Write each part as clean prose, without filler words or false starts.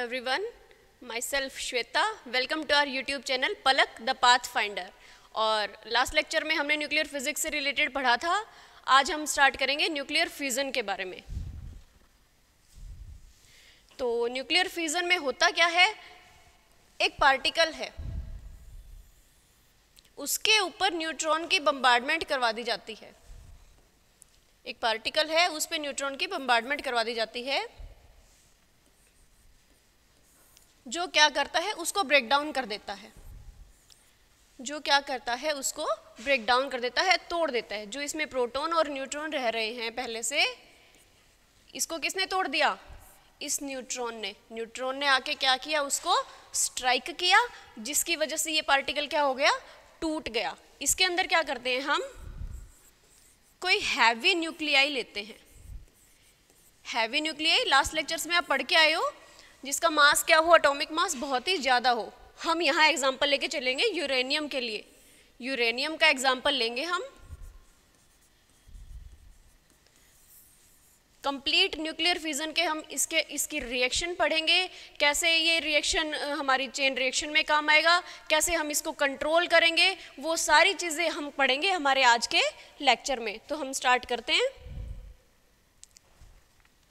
everyone, myself Shweta, welcome to our YouTube channel Palak the path finder. और last lecture में हमने nuclear physics से related पढ़ा था। आज हम स्टार्ट करेंगे न्यूक्लियर फ्यूजन के बारे में। तो न्यूक्लियर फ्यूजन में होता क्या है, एक पार्टिकल है, उसके ऊपर न्यूट्रॉन की बम्बार्डमेंट करवा दी जाती है। एक पार्टिकल है, उस पर न्यूट्रॉन की बम्बार्डमेंट करवा दी जाती है, जो क्या करता है, उसको ब्रेक डाउन कर देता है। जो क्या करता है, उसको ब्रेक डाउन कर देता है, तोड़ देता है। जो इसमें प्रोटॉन और न्यूट्रॉन रह रहे हैं पहले से, इसको किसने तोड़ दिया? इस न्यूट्रॉन ने। न्यूट्रॉन ने आके क्या किया, उसको स्ट्राइक किया, जिसकी वजह से ये पार्टिकल क्या हो गया, टूट गया। इसके अंदर क्या करते हैं हम, कोई हैवी न्यूक्लियाई लेते हैं। हैवी न्यूक्लियाई लास्ट लेक्चर्स में आप पढ़ के आए हो, जिसका मास क्या हो, एटॉमिक मास बहुत ही ज़्यादा हो। हम यहाँ एग्जाम्पल लेके चलेंगे यूरेनियम के लिए। यूरेनियम का एग्जाम्पल लेंगे हम। कंप्लीट न्यूक्लियर फ्यूजन के हम इसकी रिएक्शन पढ़ेंगे, कैसे ये रिएक्शन हमारी चेन रिएक्शन में काम आएगा, कैसे हम इसको कंट्रोल करेंगे, वो सारी चीज़ें हम पढ़ेंगे हमारे आज के लेक्चर में। तो हम स्टार्ट करते हैं।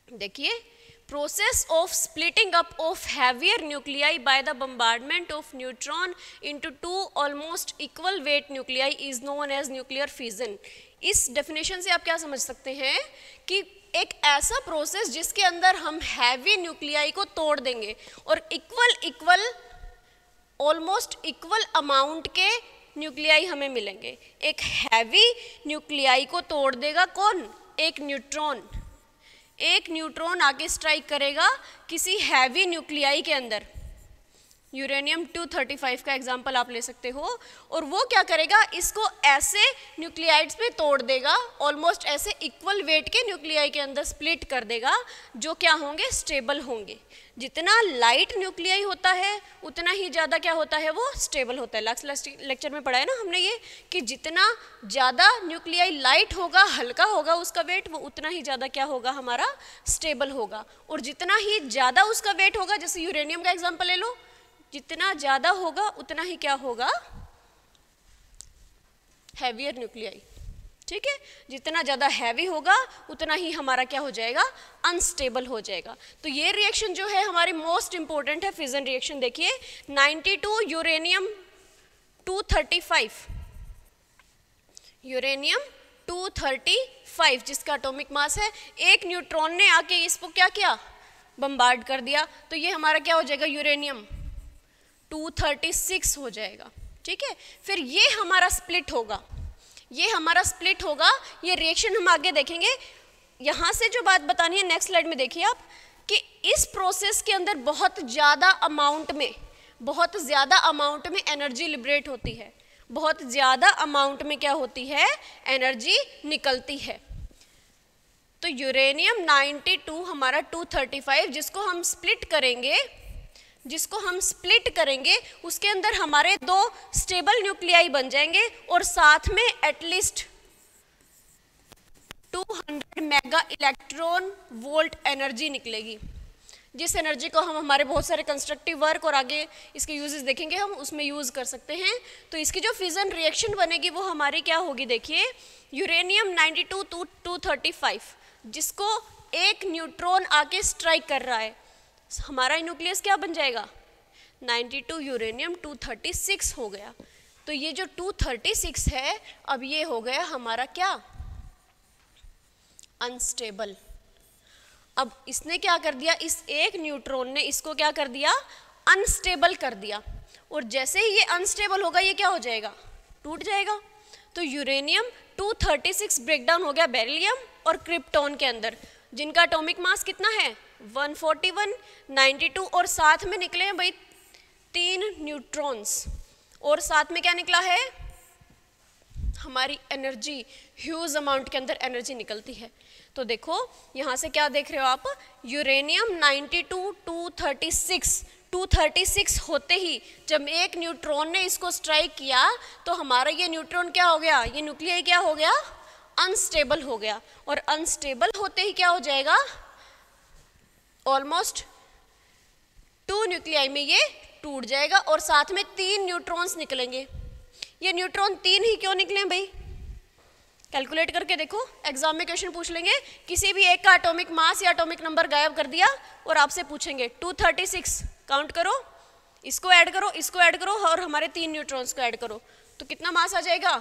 देखिए, process of splitting up of heavier nuclei by the bombardment of neutron into two almost equal weight nuclei is known as nuclear fission। इस डेफिनेशन से आप क्या समझ सकते हैं कि एक ऐसा प्रोसेस जिसके अंदर हम हैवी न्यूक्लियाई को तोड़ देंगे और इक्वल ऑलमोस्ट इक्वल अमाउंट के न्यूक्लियाई हमें मिलेंगे। एक हैवी न्यूक्लियाई को तोड़ देगा कौन? एक न्यूट्रॉन। एक न्यूट्रॉन आके स्ट्राइक करेगा किसी हैवी न्यूक्लियाई के अंदर। यूरेनियम 235 का एग्जांपल आप ले सकते हो। और वो क्या करेगा, इसको ऐसे न्यूक्लियाइड्स में तोड़ देगा, ऑलमोस्ट ऐसे इक्वल वेट के न्यूक्लियाई के अंदर स्प्लिट कर देगा, जो क्या होंगे, स्टेबल होंगे। जितना लाइट न्यूक्लियाई होता है उतना ही ज़्यादा क्या होता है, वो स्टेबल होता है। लास्ट लेक्चर में पढ़ा है ना हमने ये, कि जितना ज़्यादा न्यूक्लियाई लाइट होगा, हल्का होगा उसका वेट, वो उतना ही ज़्यादा क्या होगा, हमारा स्टेबल होगा। और जितना ही ज़्यादा उसका वेट होगा, जैसे यूरेनियम का एग्जाम्पल ले लो, जितना ज़्यादा होगा उतना ही क्या होगा, हैवियर न्यूक्लियाई। ठीक है, जितना ज़्यादा हैवी होगा उतना ही हमारा क्या हो जाएगा, अनस्टेबल हो जाएगा। तो ये रिएक्शन जो है हमारी मोस्ट इंपॉर्टेंट है, फिजन रिएक्शन। देखिए 92 यूरेनियम 235, यूरेनियम 235 जिसका एटॉमिक मास है, एक न्यूट्रॉन ने आके इसको क्या किया, बम्बार्ड कर दिया। तो ये हमारा क्या हो जाएगा, यूरेनियम 236 हो जाएगा। ठीक है, फिर ये हमारा स्प्लिट होगा, ये हमारा स्प्लिट होगा। ये रिएक्शन हम आगे देखेंगे। यहाँ से जो बात बतानी है नेक्स्ट स्लाइड में देखिए आप, कि इस प्रोसेस के अंदर बहुत ज़्यादा अमाउंट में एनर्जी लिबरेट होती है, बहुत ज़्यादा अमाउंट में क्या होती है, एनर्जी निकलती है। तो यूरेनियम 92 हमारा 235 जिसको हम स्प्लिट करेंगे, उसके अंदर हमारे दो स्टेबल न्यूक्लियाई बन जाएंगे और साथ में at least 200 mega electron volt energy निकलेगी, जिस एनर्जी को हम हमारे बहुत सारे कंस्ट्रक्टिव वर्क और आगे इसके यूजेस देखेंगे हम, उसमें यूज कर सकते हैं। तो इसकी जो फिजन रिएक्शन बनेगी वो हमारी क्या होगी, देखिए यूरेनियम 92 to 235, जिसको एक न्यूट्रॉन आके स्ट्राइक कर रहा है, हमारा न्यूक्लियस क्या बन जाएगा, 92 यूरेनियम 236 हो गया। तो ये जो 236 है, अब ये हो गया हमारा क्या, अनस्टेबल। अब इसने क्या कर दिया, इस एक न्यूट्रॉन ने इसको क्या कर दिया, अनस्टेबल कर दिया। और जैसे ही ये अनस्टेबल होगा, ये क्या हो जाएगा, टूट जाएगा। तो यूरेनियम 236 ब्रेकडाउन हो गया बेरिलियम और क्रिप्टॉन के अंदर, जिनका एटॉमिक मास कितना है, 141, 92, और साथ में निकले हैं भाई 3 न्यूट्रॉन्स, और साथ में क्या निकला है, हमारी एनर्जी, ह्यूज अमाउंट के अंदर एनर्जी निकलती है। तो देखो यहाँ से क्या देख रहे हो आप, यूरेनियम 92 236 होते ही जब एक न्यूट्रॉन ने इसको स्ट्राइक किया, तो हमारा ये न्यूट्रॉन क्या हो गया, ये न्यूक्लियाई क्या हो गया, अनस्टेबल हो गया। और अनस्टेबल होते ही क्या हो जाएगा, ऑलमोस्ट न्यूक्लियाई में ये टूट जाएगा और साथ में 3 न्यूट्रॉन्स निकलेंगे। ये न्यूट्रॉन 3 ही क्यों निकले भाई? कैलकुलेट करके देखो, एग्जाम में क्वेश्चन पूछ लेंगे, किसी भी एक का एटॉमिक मास या एटॉमिक नंबर गायब कर दिया और आपसे पूछेंगे 236 काउंट करो, इसको ऐड करो, इसको ऐड करो और हमारे 3 न्यूट्रॉन्स को ऐड करो, तो कितना मास आ जाएगा?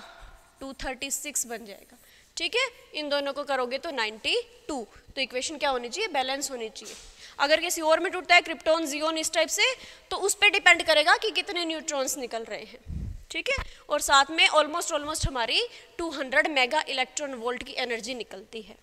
236 बन जाएगा। ठीक है, इन दोनों को करोगे तो 92। तो इक्वेशन क्या होनी चाहिए? बैलेंस होनी चाहिए। अगर किसी और में टूटता है, क्रिप्टॉन, जियोन, इस टाइप से, तो उस पर डिपेंड करेगा कि कितने न्यूट्रॉन्स निकल रहे हैं। ठीक है, और साथ में ऑलमोस्ट हमारी 200 मेगा इलेक्ट्रॉन वोल्ट की एनर्जी निकलती है।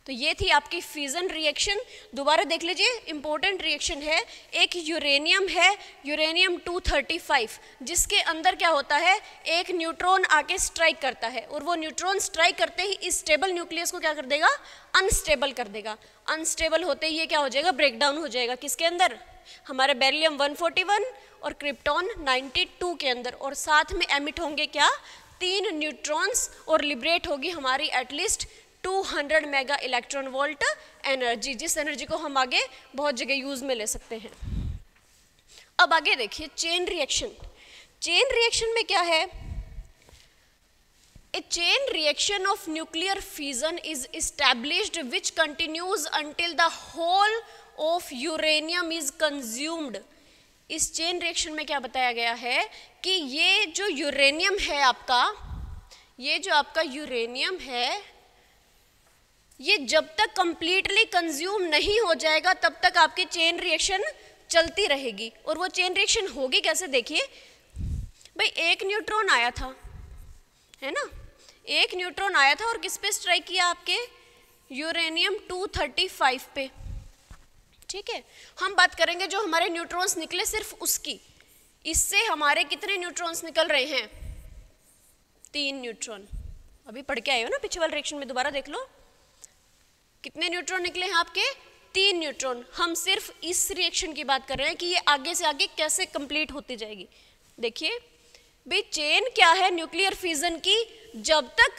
तो ये थी आपकी फ्यूजन रिएक्शन। दोबारा देख लीजिए, इंपॉर्टेंट रिएक्शन है। एक यूरेनियम है, यूरेनियम 235, जिसके अंदर क्या होता है, एक न्यूट्रॉन आके स्ट्राइक करता है और वो न्यूट्रॉन स्ट्राइक करते ही इस स्टेबल न्यूक्लियस को क्या कर देगा? अनस्टेबल कर देगा। अनस्टेबल होते ही ये क्या हो जाएगा? ब्रेकडाउन हो जाएगा। किसके अंदर? हमारे बेरिलियम 141 और क्रिप्टॉन 92 के अंदर, और साथ में एमिट होंगे क्या? 3 न्यूट्रॉन्स, और लिबरेट होगी हमारी at least 200 mega electron volt energy, जिस एनर्जी को हम आगे बहुत जगह यूज में ले सकते हैं। अब आगे देखिए चेन रिएक्शन। चेन रिएक्शन में क्या है? A chain reaction of nuclear fission is established which continues until the whole of uranium is consumed. इस चेन रिएक्शन में क्या बताया गया है कि ये जो यूरेनियम है आपका, ये जो आपका यूरेनियम है, ये जब तक कंप्लीटली कंज्यूम नहीं हो जाएगा तब तक आपकी चेन रिएक्शन चलती रहेगी। और वो चेन रिएक्शन होगी कैसे? देखिए भाई, एक न्यूट्रॉन आया था, है ना, एक न्यूट्रॉन आया था और किस पे स्ट्राइक किया? आपके यूरेनियम 235 पे। ठीक है, हम बात करेंगे जो हमारे न्यूट्रॉन्स निकले सिर्फ उसकी। इससे हमारे कितने न्यूट्रॉन्स निकल रहे हैं? 3 न्यूट्रॉन। अभी पढ़ के आए हो ना पिछले वाले रिएक्शन में, दोबारा देख लो। कितने न्यूट्रॉन निकले हैं आपके? 3 न्यूट्रॉन। हम सिर्फ इस रिएक्शन की बात कर रहे हैं कि ये आगे से आगे कैसे कंप्लीट होती जाएगी। देखिए भाई, चेन क्या है न्यूक्लियर फ्यूजन की? जब तक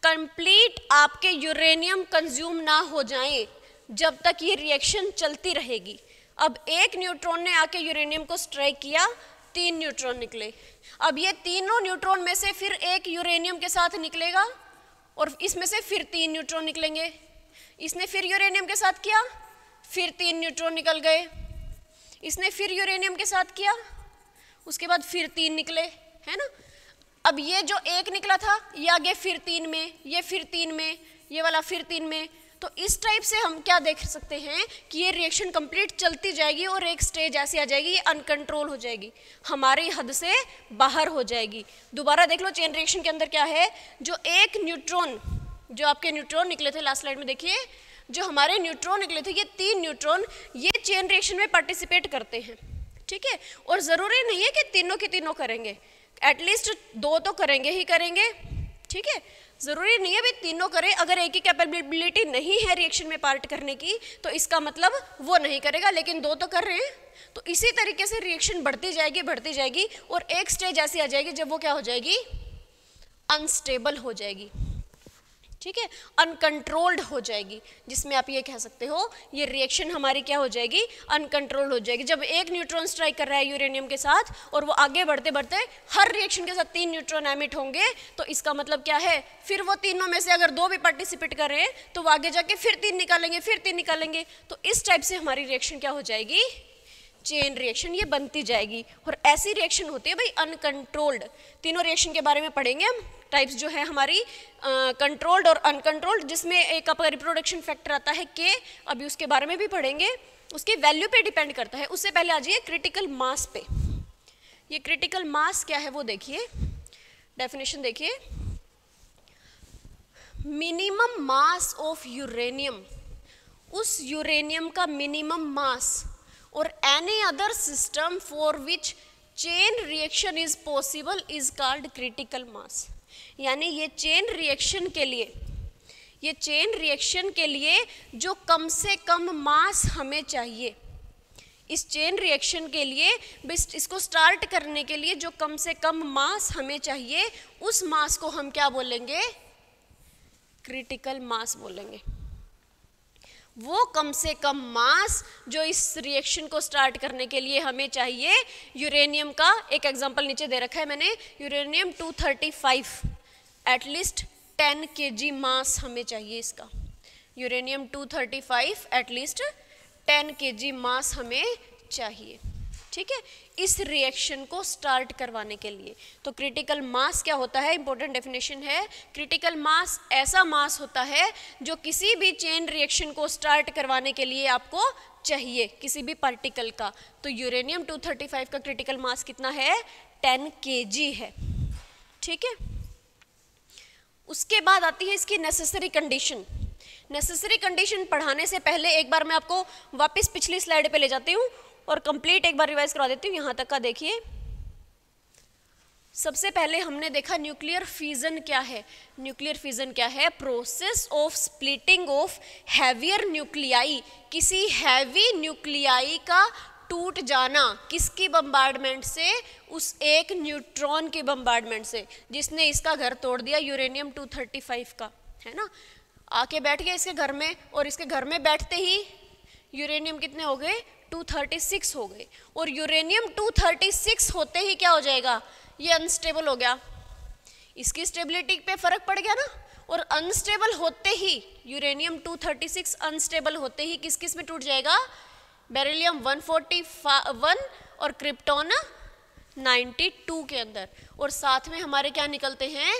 कंप्लीट आपके यूरेनियम कंज्यूम ना हो जाए, जब तक ये रिएक्शन चलती रहेगी। अब एक न्यूट्रॉन ने आके यूरेनियम को स्ट्राइक किया, 3 न्यूट्रॉन निकले। अब ये तीनों न्यूट्रॉन में से फिर एक यूरेनियम के साथ निकलेगा और इसमें से फिर 3 न्यूट्रॉन निकलेंगे। इसने फिर यूरेनियम के साथ किया, फिर 3 न्यूट्रॉन निकल गए। इसने फिर यूरेनियम के साथ किया, उसके बाद फिर 3 निकले, है ना। अब ये जो एक निकला था, ये आगे फिर 3 में, ये फिर 3 में, ये वाला फिर 3 में। तो इस टाइप से हम क्या देख सकते हैं कि ये रिएक्शन कंप्लीट चलती जाएगी और एक स्टेज ऐसी आ जाएगी, ये अनकंट्रोल हो जाएगी, हमारी हद से बाहर हो जाएगी। दोबारा देख लो, चेन रिएक्शन के अंदर क्या है? जो एक न्यूट्रॉन, जो आपके न्यूट्रॉन निकले थे लास्ट स्लाइड में, देखिए जो हमारे न्यूट्रॉन निकले थे, ये 3 न्यूट्रॉन ये चेन रिएक्शन में पार्टिसिपेट करते हैं। ठीक है, और ज़रूरी नहीं है कि तीनों के तीनों करेंगे, एटलीस्ट 2 तो करेंगे ही करेंगे। ठीक है, ज़रूरी नहीं है भी तीनों करें। अगर एक ही कैपेबिलिटी नहीं है रिएक्शन में पार्ट करने की, तो इसका मतलब वो नहीं करेगा, लेकिन 2 तो कर रहे हैं। तो इसी तरीके से रिएक्शन बढ़ती जाएगी और एक स्टेज ऐसी आ जाएगी जब वो क्या हो जाएगी? अनस्टेबल हो जाएगी। ठीक है, अनकंट्रोल्ड हो जाएगी, जिसमें आप ये कह सकते हो ये रिएक्शन हमारी क्या हो जाएगी? अनकंट्रोल्ड हो जाएगी। जब एक न्यूट्रॉन स्ट्राइक कर रहा है यूरेनियम के साथ और वो आगे बढ़ते बढ़ते हर रिएक्शन के साथ 3 न्यूट्रॉन एमिट होंगे, तो इसका मतलब क्या है? फिर वो तीनों में से अगर 2 भी पार्टिसिपेट कर रहे हैं तो वो आगे जाके फिर 3 निकालेंगे, फिर 3 निकालेंगे। तो इस टाइप से हमारी रिएक्शन क्या हो जाएगी? चेन रिएक्शन ये बनती जाएगी। और ऐसी रिएक्शन होती है भाई अनकंट्रोल्ड। तीनों रिएक्शन के बारे में पढ़ेंगे हम, टाइप्स जो है हमारी कंट्रोल्ड और अनकंट्रोल्ड, जिसमें एक आपका रिप्रोडक्शन फैक्टर आता है के, अभी उसके बारे में भी पढ़ेंगे। उसकी वैल्यू पे डिपेंड करता है। उससे पहले आ जाइए क्रिटिकल मास पे। ये क्रिटिकल मास क्या है वो देखिए, डेफिनेशन देखिए। मिनिमम मास ऑफ यूरेनियम, उस यूरेनियम का मिनिमम मास, और any other system for which chain reaction is possible is called critical mass. यानी ये चेन रिएक्शन के लिए जो कम से कम मास हमें चाहिए, इस चेन रिएक्शन के लिए इसको स्टार्ट करने के लिए जो कम से कम मास हमें चाहिए, उस मास को हम क्या बोलेंगे? क्रिटिकल मास बोलेंगे। वो कम से कम मास जो इस रिएक्शन को स्टार्ट करने के लिए हमें चाहिए, यूरेनियम का एक एग्जांपल नीचे दे रखा है मैंने, यूरेनियम 235, एटलीस्ट 10 kg मास हमें चाहिए इसका। यूरेनियम 235 एटलीस्ट 10 kg मास हमें चाहिए, ठीक है, इस रिएक्शन को स्टार्ट करवाने के लिए। तो क्रिटिकल मास क्या होता है, इंपॉर्टेंट डेफिनेशन है, क्रिटिकल मास ऐसा मास होता है जो किसी भी चेन रिएक्शन को स्टार्ट करवाने के लिए आपको चाहिए, किसी भी पार्टिकल का। तो यूरेनियम 235 का क्रिटिकल मास कितना है, 10 kg है, ठीक है। उसके बाद आती है इसकी नेसेसरी कंडीशन। नेसेसरी कंडीशन पढ़ाने से पहले एक बार मैं आपको वापस पिछली स्लाइड पे ले जाती हूँ और कंप्लीट एक बार रिवाइज करवा देती हूँ। यहाँ तक का देखिए, सबसे पहले हमने देखा न्यूक्लियर फिजन क्या है। न्यूक्लियर फिजन क्या है, process of splitting of heavier nuclei, किसी हैवी न्यूक्लियाई का टूट जाना, किसकी बम्बार्डमेंट से, उस एक न्यूट्रॉन के बम्बार्डमेंट से जिसने इसका घर तोड़ दिया, यूरेनियम 235 का, है ना, आके बैठ गया इसके घर में, और इसके घर में बैठते ही यूरेनियम कितने हो गए, 236 हो गए। और यूरेनियम 236 होते ही क्या हो जाएगा, ये अनस्टेबल हो गया, इसकी स्टेबिलिटी पे फर्क पड़ गया ना। और अनस्टेबल होते ही यूरेनियम 236 अनस्टेबल होते ही किस किस में टूट जाएगा, बेरिलियम 141 और क्रिप्टॉन 92 के अंदर। और साथ में हमारे क्या निकलते हैं,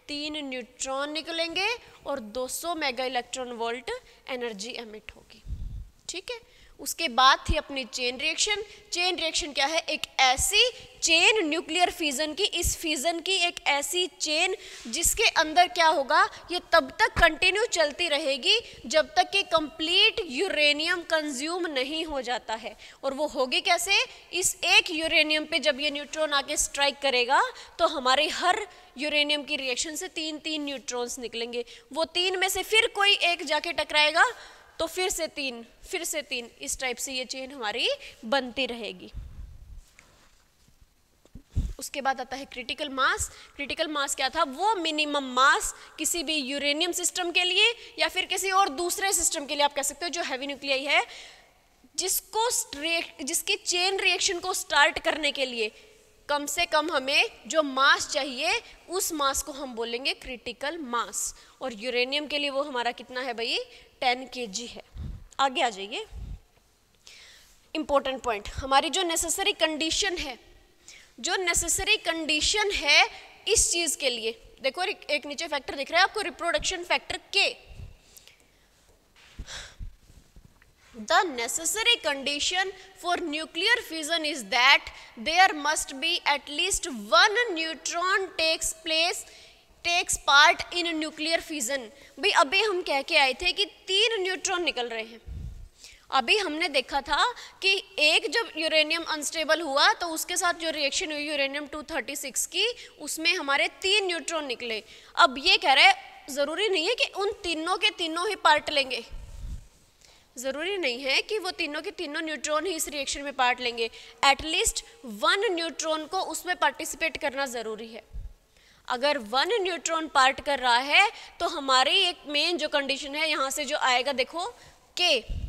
3 न्यूट्रॉन निकलेंगे और 200 mega electron volt energy emit होगी, ठीक है। उसके बाद थी अपनी चेन रिएक्शन। चेन रिएक्शन क्या है, एक ऐसी चेन न्यूक्लियर फिजन की, इस फिजन की एक ऐसी चेन जिसके अंदर क्या होगा, ये तब तक कंटिन्यू चलती रहेगी जब तक कि कंप्लीट यूरेनियम कंज्यूम नहीं हो जाता है। और वो होगी कैसे, इस एक यूरेनियम पे जब ये न्यूट्रॉन आके स्ट्राइक करेगा तो हमारे हर यूरेनियम की रिएक्शन से 3-3 न्यूट्रॉन्स निकलेंगे। वो 3 में से फिर कोई एक जाके टकराएगा तो फिर से 3, फिर से 3, इस टाइप से ये चेन हमारी बनती रहेगी। उसके बाद आता है क्रिटिकल मास। क्रिटिकल मास क्या था, वो मिनिमम मास किसी भी यूरेनियम सिस्टम के लिए या फिर किसी और दूसरे सिस्टम के लिए आप कह सकते हो जो हैवी न्यूक्लियाई है, जिसकी चेन रिएक्शन को स्टार्ट करने के लिए कम से कम हमें जो मास चाहिए उस मास को हम बोलेंगे क्रिटिकल मास। और यूरेनियम के लिए वो हमारा कितना है भाई, 10 kg है। आगे आ जाइए, इंपॉर्टेंट पॉइंट, हमारी जो नेसेसरी कंडीशन है, जो नेसेसरी कंडीशन है इस चीज के लिए, देखो एक नीचे फैक्टर दिख रहा है आपको, रिप्रोडक्शन फैक्टर के। The necessary condition for nuclear fission is that there must be at least one neutron takes part in nuclear fission। भाई अभी हम कह के आए थे कि 3 न्यूट्रॉन निकल रहे हैं। अभी हमने देखा था कि एक जब यूरेनियम अनस्टेबल हुआ तो उसके साथ जो रिएक्शन हुई यूरेनियम 236 की, उसमें हमारे 3 न्यूट्रॉन निकले। अब ये कह रहे हैं जरूरी नहीं है कि उन तीनों के तीनों ही पार्ट लेंगे, जरूरी नहीं है कि वो तीनों के तीनों न्यूट्रॉन ही इस रिएक्शन में पार्ट लेंगे। एटलीस्ट 1 न्यूट्रॉन को उसमें पार्टिसिपेट करना जरूरी है। अगर 1 न्यूट्रॉन पार्ट कर रहा है तो हमारी एक मेन जो कंडीशन है, यहाँ से जो आएगा देखो के,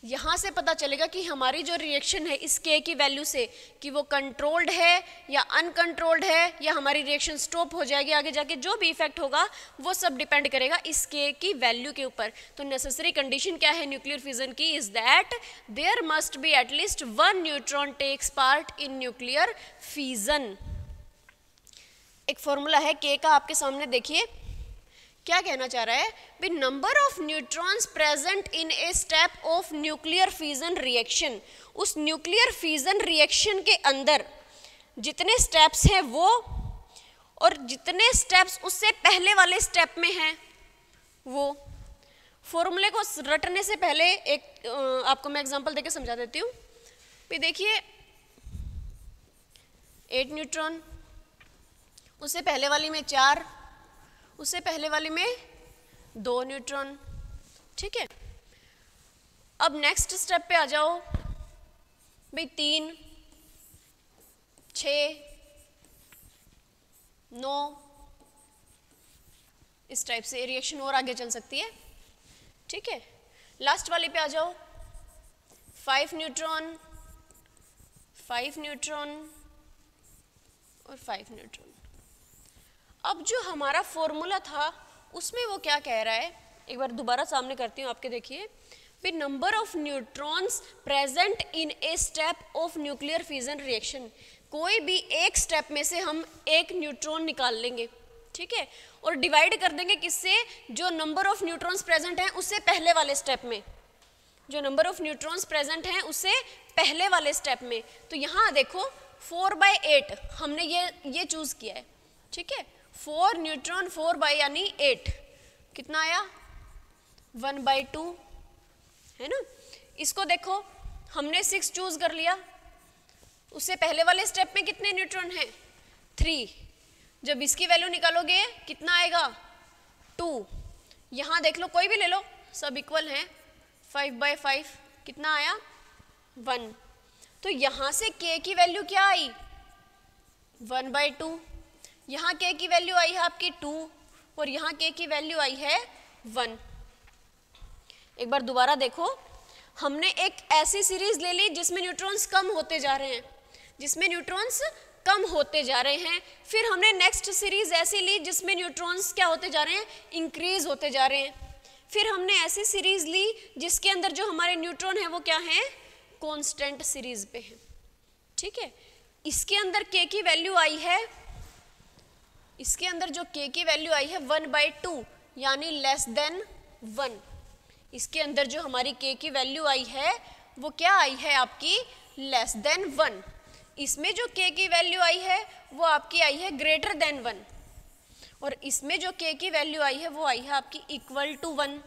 यहाँ से पता चलेगा कि हमारी जो रिएक्शन है इस के की वैल्यू से कि वो कंट्रोल्ड है या अनकंट्रोल्ड है, या हमारी रिएक्शन स्टॉप हो जाएगी, आगे जाके जो भी इफेक्ट होगा वो सब डिपेंड करेगा इस के की वैल्यू के ऊपर। तो नेसेसरी कंडीशन क्या है न्यूक्लियर फिजन की, is that there must be at least 1 neutron takes part in nuclear fission. एक फॉर्मूला है के का, आपके सामने देखिए क्या कहना चाह रहा है, the number of neutrons present in a step of nuclear fission reaction. उस न्यूक्लियर फिजन रिएक्शन के अंदर जितने स्टेप्स हैं वो, और जितने स्टेप्स उससे पहले वाले स्टेप में हैं वो। फॉर्मूले को रटने से पहले एक आपको मैं एग्जांपल देके समझा देती हूँ। फिर देखिए 8 न्यूट्रॉन, उससे पहले वाली में 4, उससे पहले वाली में 2 न्यूट्रॉन, ठीक है। अब नेक्स्ट स्टेप पे आ जाओ भाई, 3, 6, 9, इस टाइप से रिएक्शन और आगे चल सकती है, ठीक है। लास्ट वाले पे आ जाओ, 5 न्यूट्रॉन, 5 न्यूट्रॉन और 5 न्यूट्रॉन। अब जो हमारा फॉर्मूला था उसमें वो क्या कह रहा है, एक बार दोबारा सामने करती हूँ आपके, देखिए भी number of neutrons present in a step of nuclear fission reaction, कोई भी एक स्टेप में से हम एक न्यूट्रॉन निकाल लेंगे, ठीक है, और डिवाइड कर देंगे किससे, जो नंबर ऑफ न्यूट्रॉन्स प्रेजेंट हैं उससे पहले वाले स्टेप में, जो नंबर ऑफ न्यूट्रॉन्स प्रेजेंट हैं उससे पहले वाले स्टेप में। तो यहाँ देखो 4/8 हमने ये चूज किया है, ठीक है, 4 न्यूट्रॉन 4 बाई यानी 8, कितना आया 1/2 है ना। इसको देखो हमने 6 चूज कर लिया, उससे पहले वाले स्टेप में कितने न्यूट्रॉन हैं 3, जब इसकी वैल्यू निकालोगे कितना आएगा 2, यहाँ देख लो कोई भी ले लो सब इक्वल हैं, 5/5 कितना आया 1, तो यहाँ से k की वैल्यू क्या आई 1/2, यहाँ k की वैल्यू आई है आपकी 2 और यहाँ k की वैल्यू आई है 1। एक बार दोबारा देखो, हमने एक ऐसी सीरीज ले ली जिसमें न्यूट्रॉन्स कम होते जा रहे हैं, जिसमें न्यूट्रॉन्स कम होते जा रहे हैं, फिर हमने नेक्स्ट सीरीज ऐसी ली जिसमें न्यूट्रॉन्स क्या होते जा रहे हैं, इंक्रीज होते जा रहे हैं, फिर हमने ऐसी सीरीज ली जिसके अंदर जो हमारे न्यूट्रॉन है वो क्या है, कांस्टेंट सीरीज पे है, ठीक है। इसके अंदर k की वैल्यू आई है, इसके अंदर जो k की वैल्यू आई है 1/2 यानी लेस देन 1, इसके अंदर जो हमारी k की वैल्यू आई है वो क्या आई है आपकी लेस देन 1, इसमें जो k की वैल्यू आई है वो आपकी आई है ग्रेटर देन 1 और इसमें जो k की वैल्यू आई है वो आई है आपकी इक्वल टू 1।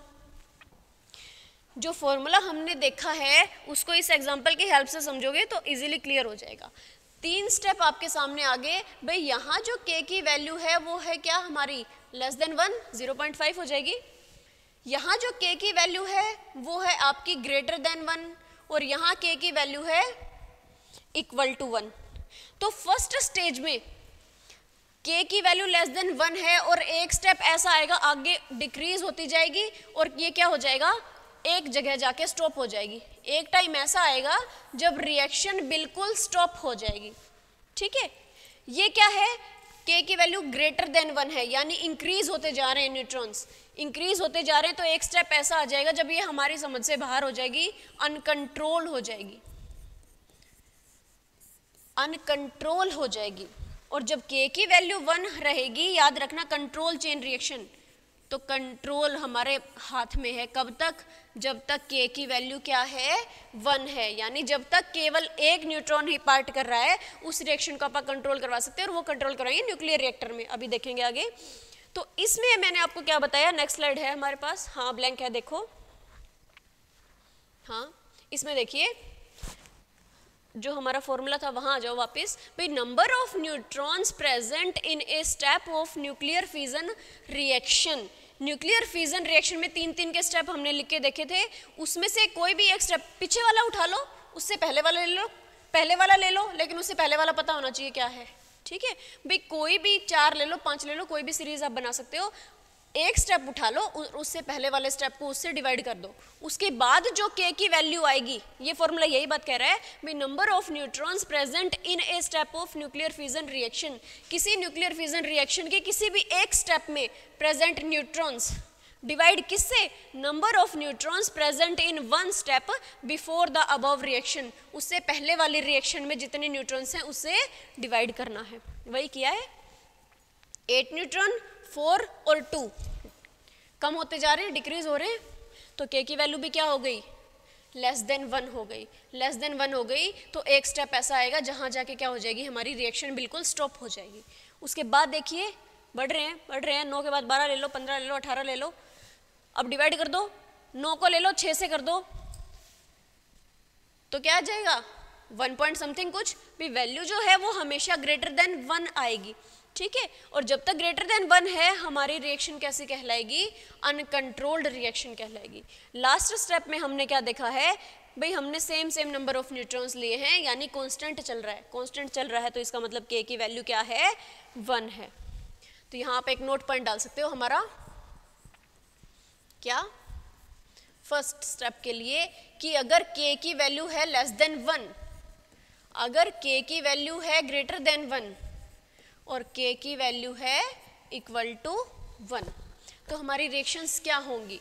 जो फॉर्मूला हमने देखा है उसको इस एग्जांपल की हेल्प से समझोगे तो इजीली क्लियर हो जाएगा। 3 स्टेप आपके सामने आगे, भाई यहाँ जो k की वैल्यू है वो है क्या हमारी लेस देन 1, 0.5 हो जाएगी, यहाँ जो k की वैल्यू है वो है आपकी ग्रेटर देन 1 और यहाँ k की वैल्यू है इक्वल टू 1। तो फर्स्ट स्टेज में k की वैल्यू लेस देन 1 है और एक स्टेप ऐसा आएगा आगे डिक्रीज होती जाएगी और ये क्या हो जाएगा, एक जगह जाके स्टॉप हो जाएगी, एक टाइम ऐसा आएगा जब रिएक्शन बिल्कुल स्टॉप हो जाएगी, ठीक है। ये क्या है, k की वैल्यू ग्रेटर देन 1 है यानी इंक्रीज होते जा रहे हैं न्यूट्रॉन्स, इंक्रीज होते जा रहे हैं, तो एक स्टेप ऐसा आ जाएगा जब ये हमारी समझ से बाहर हो जाएगी, अनकंट्रोल हो जाएगी, अनकंट्रोल हो जाएगी। और जब k की वैल्यू 1 रहेगी, याद रखना कंट्रोल चेन रिएक्शन, तो कंट्रोल हमारे हाथ में है, कब तक, जब तक k की वैल्यू क्या है 1 है, यानी जब तक केवल एक न्यूट्रॉन ही पार्ट कर रहा है उस रिएक्शन को आप कंट्रोल करवा सकते हैं और वो कंट्रोल करवाएंगे न्यूक्लियर रिएक्टर में, अभी देखेंगे आगे। तो इसमें मैंने आपको क्या बताया, नेक्स्ट स्लाइड है हमारे पास, हाँ ब्लैंक है देखो, हाँ इसमें देखिए जो हमारा फॉर्मूला था वहां आ जाओ वापस, भाई number of neutrons present in a step of nuclear fission reaction, nuclear fission reaction में 3-3 के स्टेप हमने लिख के देखे थे, उसमें से कोई भी एक स्टेप पीछे वाला उठा लो, उससे पहले वाला ले लो, पहले वाला ले लो, लेकिन उससे पहले वाला पता होना चाहिए क्या है, ठीक है भाई, कोई भी 4 ले लो 5 ले लो, कोई भी सीरीज आप बना सकते हो, एक स्टेप उठा लो, उससे पहले वाले स्टेप को उससे डिवाइड कर दो, उसके बाद जो k की वैल्यू आएगी, ये फॉर्मूला यही बात कह रहा है, भाई number of neutrons present in a step of nuclear fission reaction, किसी न्यूक्लियर फिजन रिएक्शन के किसी भी एक स्टेप में प्रेजेंट न्यूट्रॉन्स डिवाइड किससे, number of neutrons present in one step before the above reaction, उससे पहले वाली रिएक्शन में जितने न्यूट्रॉन्स हैं उससे डिवाइड करना है, वही किया है। 8 न्यूट्रॉन 4 और 2 कम होते जा रहे हैं, डिक्रीज हो रहे हैं, तो k की वैल्यू भी क्या हो गई, लेस देन 1 हो गई, लेस देन 1 हो गई, तो एक स्टेप ऐसा आएगा जहां जाके क्या हो जाएगी, हमारी रिएक्शन बिल्कुल स्टॉप हो जाएगी। उसके बाद देखिए बढ़ रहे हैं, 9 के बाद 12 ले लो, 15 ले लो, 18 ले लो, अब डिवाइड कर दो, 9 को ले लो 6 से कर दो, तो क्या आ जाएगा 1 पॉइंट समथिंग कुछ भी, वैल्यू जो है वो हमेशा ग्रेटर देन 1 आएगी, ठीक है। और जब तक ग्रेटर देन 1 है हमारी रिएक्शन कैसी कहलाएगी, अनकंट्रोल्ड रिएक्शन कहलाएगी। लास्ट स्टेप में हमने क्या देखा है, भाई हमने सेम नंबर ऑफ न्यूट्रॉन्स लिए हैं, यानी कांस्टेंट चल रहा है, कांस्टेंट चल रहा है तो इसका मतलब k की वैल्यू क्या है 1 है। तो यहाँ आप एक नोट पॉइंट डाल सकते हो, हमारा क्या फर्स्ट स्टेप के लिए कि अगर k की वैल्यू है लेस देन 1, अगर k की वैल्यू है ग्रेटर देन 1 और k की वैल्यू है इक्वल टू 1, तो हमारी रिएक्शंस क्या होंगी?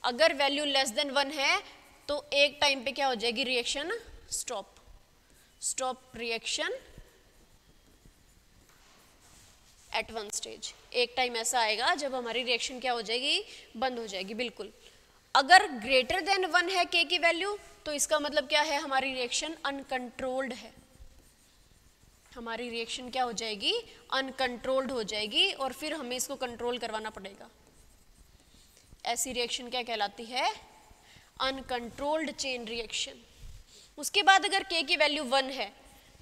अगर वैल्यू लेस देन 1 है तो एक टाइम पे क्या हो जाएगी reaction? Stop reaction at one stage. एक टाइम ऐसा आएगा जब हमारी रिएक्शन क्या हो जाएगी? बंद हो जाएगी बिल्कुल। अगर ग्रेटर देन 1 है k की वैल्यू तो इसका मतलब क्या है? हमारी रिएक्शन अनकंट्रोल्ड है, हमारी रिएक्शन क्या हो जाएगी? अनकंट्रोल्ड हो जाएगी और फिर हमें इसको कंट्रोल करवाना पड़ेगा। ऐसी रिएक्शन क्या कहलाती है? Uncontrolled chain reaction. उसके बाद अगर k की वैल्यू 1 है,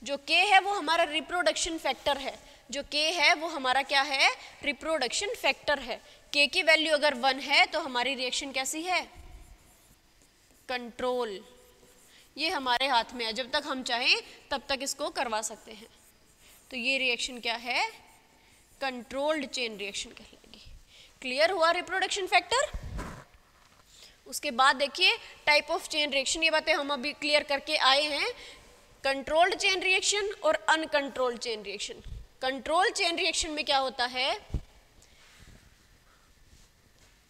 जो k है वो हमारा रिप्रोडक्शन फैक्टर है, जो k है वो हमारा क्या है? रिप्रोडक्शन फैक्टर है। k की वैल्यू अगर 1 है तो हमारी रिएक्शन कैसी है? कंट्रोल। ये हमारे हाथ में है, जब तक हम चाहें तब तक इसको करवा सकते हैं। तो ये रिएक्शन क्या है? कंट्रोल्ड चेन रिएक्शन कहलाएगी। क्लियर हुआ रिप्रोडक्शन फैक्टर? उसके बाद देखिए टाइप ऑफ चेन रिएक्शन, ये बातें हम अभी क्लियर करके आए हैं। कंट्रोल्ड चेन रिएक्शन और uncontrolled chain reaction. Control chain reaction में क्या होता है?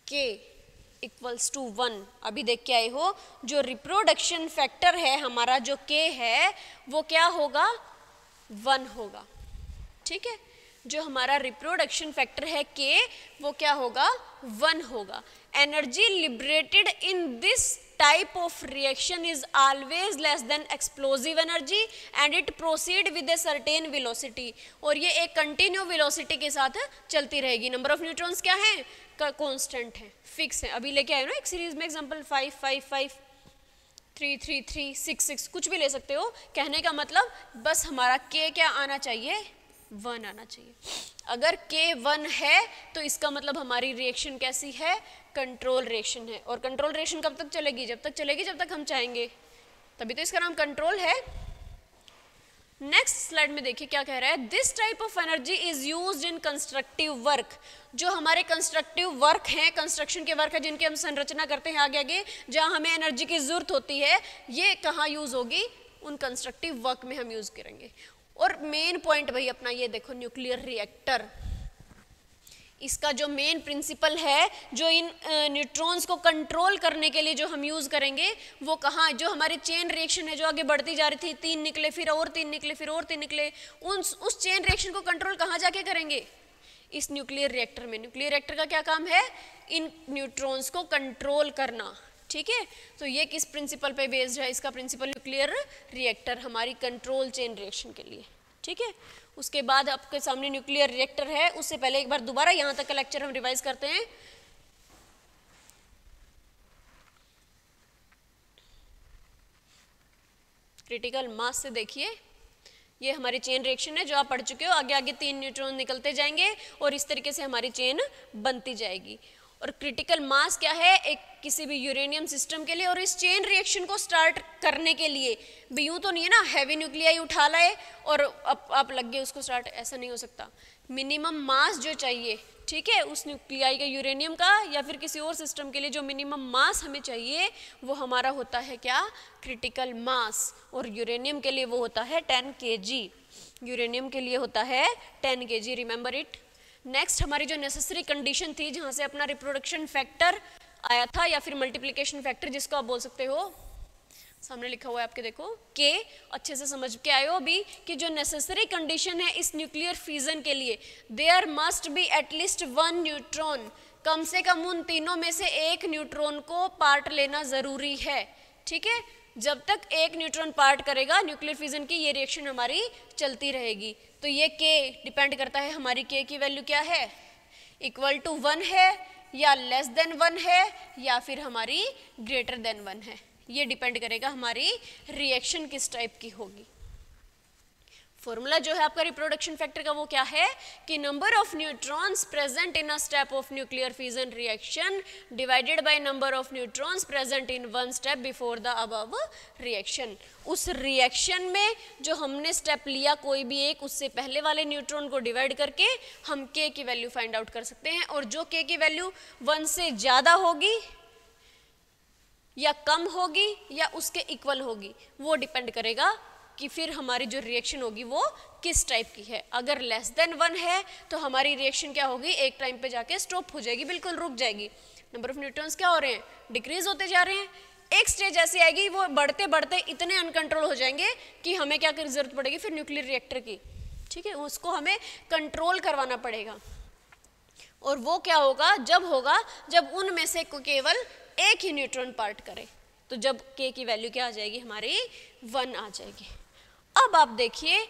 K इक्वल्स टू 1, अभी देख के आए हो। जो रिप्रोडक्शन फैक्टर है हमारा, जो K है वो क्या होगा? 1 होगा। ठीक है, जो हमारा रिप्रोडक्शन फैक्टर है K वो क्या होगा? 1 होगा। Energy liberated in this type of reaction is always less than explosive energy and it proceed with a certain velocity, और ये एक कंटिन्यू वेलोसिटी के साथ चलती रहेगी। नंबर ऑफ न्यूट्रॉन्स क्या है? कांस्टेंट है, फिक्स है। अभी लेके आए ना एक सीरीज में एग्जांपल 5 5 5 3 3 3 6 6, कुछ भी ले सकते हो। कहने का मतलब बस हमारा K क्या आना चाहिए? 1 आना चाहिए। अगर K 1 है तो इसका मतलब हमारी रिएक्शन कैसी है? कंट्रोल रिएक्शन है। और कंट्रोल रिएक्शन कब तक चलेगी? जब तक चलेगी जब तक हम चाहेंगे, तभी तो इसका नाम कंट्रोल है। नेक्स्ट स्लाइड में देखिए क्या कह रहा है? This type of energy is used in constructive work. जो हमारे कंस्ट्रक्टिव वर्क हैं, कंस्ट्रक्शन के वर्क है जिनकी हम संरचना करते हैं आगे आगे, जहां हमें एनर्जी की जरूरत होती है, ये कहाँ यूज होगी? उन कंस्ट्रक्टिव वर्क में हम यूज करेंगे। और मेन पॉइंट भाई अपना ये देखो, न्यूक्लियर रिएक्टर। इसका जो मेन प्रिंसिपल है, जो इन न्यूट्रॉन्स को कंट्रोल करने के लिए जो हम यूज करेंगे, वो कहाँ? जो हमारी चेन रिएक्शन है जो आगे बढ़ती जा रही थी, 3 निकले फिर और 3 निकले फिर और 3 निकले, उस चेन रिएक्शन को कंट्रोल कहाँ जाके करेंगे? इस न्यूक्लियर रिएक्टर में। न्यूक्लियर रिएक्टर का क्या काम है? इन न्यूट्रॉन्स को कंट्रोल करना। ठीक है, तो ये किस प्रिंसिपल पे बेस्ड है? इसका प्रिंसिपल न्यूक्लियर रिएक्टर हमारी कंट्रोल चेन रिएक्शन के लिए। ठीक है, उसके बाद आपके सामने न्यूक्लियर रिएक्टर है। उससे पहले एक बार दोबारा यहाँ तक का लेक्चर हम रिवाइज करते हैं। क्रिटिकल मास से देखिए, ये हमारी चेन रिएक्शन है जो आप पढ़ चुके हो। आगे आगे 3 न्यूट्रॉन निकलते जाएंगे और इस तरीके से हमारी चेन बनती जाएगी। और क्रिटिकल मास क्या है? एक किसी भी यूरेनियम सिस्टम के लिए। और इस चेन रिएक्शन को स्टार्ट करने के लिए भी यूं तो नहीं है ना, हैवी न्यूक्लियाई उठा लाए और आप लग गए उसको स्टार्ट, ऐसा नहीं हो सकता। मिनिमम मास जो चाहिए, ठीक है, उस न्यूक्लियाई का, यूरेनियम का या फिर किसी और सिस्टम के लिए जो मिनिमम मास हमें चाहिए वो हमारा होता है क्या? Critical mass. और यूरेनियम के लिए वो होता है 10 kg। यूरेनियम के लिए होता है 10 kg, रिमेंबर इट। नेक्स्ट हमारी जो नेसेसरी कंडीशन थी, जहाँ से अपना रिप्रोडक्शन फैक्टर आया था या फिर मल्टीप्लिकेशन फैक्टर जिसको आप बोल सकते हो, सामने लिखा हुआ है आपके, देखो के। अच्छे से समझ के आए हो अभी कि जो नेसेसरी कंडीशन है इस न्यूक्लियर फ्यूजन के लिए, there must be at least 1 neutron. कम से कम उन तीनों में से एक न्यूट्रॉन को पार्ट लेना जरूरी है। ठीक है, जब तक एक न्यूट्रॉन पार्ट करेगा न्यूक्लियर फ्यूजन की, ये रिएक्शन हमारी चलती रहेगी। तो ये K डिपेंड करता है हमारी K की वैल्यू क्या है? इक्वल टू 1 है या लेस देन 1 है या फिर हमारी ग्रेटर देन 1 है। ये डिपेंड करेगा हमारी रिएक्शन किस टाइप की होगी। फॉर्मूला जो है आपका रिप्रोडक्शन फैक्टर का वो क्या है कि number of neutrons present in a step of nuclear fusion reaction divided by number of neutrons present in 1 step before the above reaction. उस रिएक्शन में जो हमने स्टेप लिया कोई भी एक, उससे पहले वाले न्यूट्रॉन को डिवाइड करके हम K की वैल्यू फाइंड आउट कर सकते हैं। और जो K की वैल्यू 1 से ज़्यादा होगी या कम होगी या उसके इक्वल होगी, वो डिपेंड करेगा कि फिर हमारी जो रिएक्शन होगी वो किस टाइप की है। अगर लेस देन 1 है तो हमारी रिएक्शन क्या होगी, एक टाइम पे जाके स्टॉप हो जाएगी, बिल्कुल रुक जाएगी। नंबर ऑफ न्यूट्रॉन्स क्या हो रहे हैं, डिक्रीज होते जा रहे हैं। एक स्टेज ऐसी आएगी वो बढ़ते बढ़ते इतने अनकंट्रोल हो जाएंगे कि हमें क्या की जरूरत पड़ेगी, फिर न्यूक्लियर रिएक्टर की, ठीक है, उसको हमें कंट्रोल करवाना पड़ेगा। और वो क्या होगा, जब होगा जब उनमें से केवल एक ही न्यूट्रॉन पार्ट करे, तो जब k की वैल्यू क्या आ जाएगी, हमारी 1 आ जाएगी। अब आप देखिए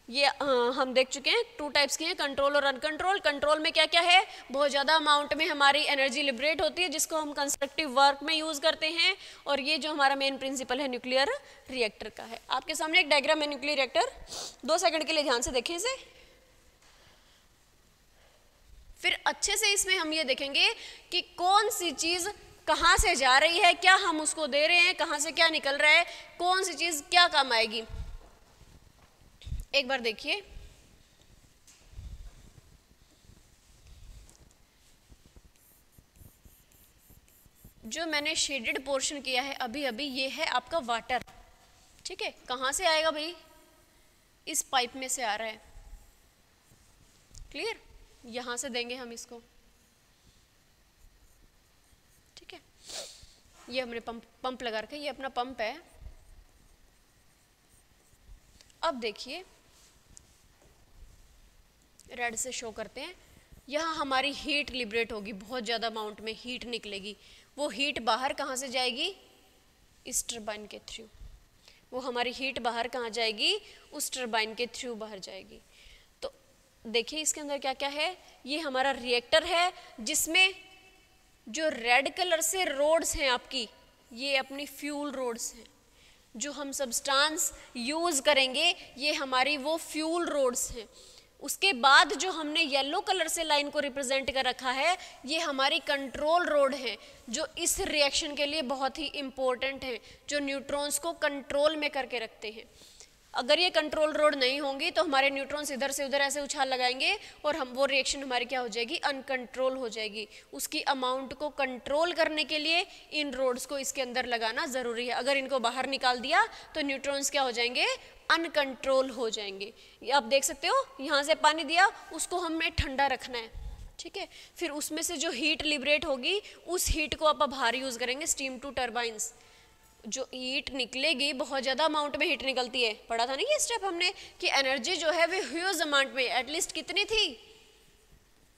ये हम देख चुके हैं 2 टाइप्स की हैं, कंट्रोल और अनकंट्रोल। कंट्रोल में क्या क्या है, बहुत ज़्यादा अमाउंट में हमारी एनर्जी लिबरेट होती है जिसको हम कंस्ट्रक्टिव वर्क में यूज़ करते हैं, और ये जो हमारा मेन प्रिंसिपल है न्यूक्लियर रिएक्टर का है। आपके सामने एक डायग्राम है न्यूक्लियर रिएक्टर, 2 सेकंड के लिए ध्यान से देखें इसे। फिर अच्छे से इसमें हम ये देखेंगे कि कौन सी चीज़ कहाँ से जा रही है, क्या हम उसको दे रहे हैं, कहाँ से क्या निकल रहा है, कौन सी चीज़ क्या काम आएगी। एक बार देखिए, जो मैंने शेडेड पोर्शन किया है अभी अभी, ये है आपका वाटर, ठीक है। कहाँ से आएगा भाई, इस पाइप में से आ रहा है, क्लियर, यहाँ से देंगे हम इसको, ठीक है। ये हमने पंप लगा रखा है, ये अपना पंप है। अब देखिए रेड से शो करते हैं, यहाँ हमारी हीट लिबरेट होगी, बहुत ज़्यादा अमाउंट में हीट निकलेगी। वो हीट बाहर कहाँ से जाएगी, इस टरबाइन के थ्रू। वो हमारी हीट बाहर कहाँ जाएगी, उस टरबाइन के थ्रू बाहर जाएगी। तो देखिए इसके अंदर क्या क्या है, ये हमारा रिएक्टर है जिसमें जो रेड कलर से रोड्स हैं आपकी, ये अपनी फ्यूल रोड्स हैं। जो हम सब्सटेंस यूज़ करेंगे ये हमारी वो फ्यूल रोड्स हैं। उसके बाद जो हमने येलो कलर से लाइन को रिप्रेजेंट कर रखा है, ये हमारी कंट्रोल रोड है, जो इस रिएक्शन के लिए बहुत ही इम्पोर्टेंट है, जो न्यूट्रॉन्स को कंट्रोल में करके रखते हैं। अगर ये कंट्रोल रोड नहीं होंगी तो हमारे न्यूट्रॉन्स इधर से उधर ऐसे उछाल लगाएंगे और हम वो रिएक्शन हमारी क्या हो जाएगी, अनकंट्रोल हो जाएगी। उसकी अमाउंट को कंट्रोल करने के लिए इन रोड्स को इसके अंदर लगाना ज़रूरी है। अगर इनको बाहर निकाल दिया तो न्यूट्रॉन्स क्या हो जाएंगे, अनकंट्रोल हो जाएंगे। ये आप देख सकते हो, यहाँ से पानी दिया, उसको हमें ठंडा रखना है, ठीक है। फिर उसमें से जो हीट लिबरेट होगी उस हीट को आप बाहर यूज़ करेंगे, स्टीम टू टर्बाइंस। जो हीट निकलेगी बहुत ज़्यादा अमाउंट में हीट निकलती है, पढ़ा था ना ये स्टेप हमने कि एनर्जी जो है वो ह्यूज अमाउंट में, एटलीस्ट कितनी थी,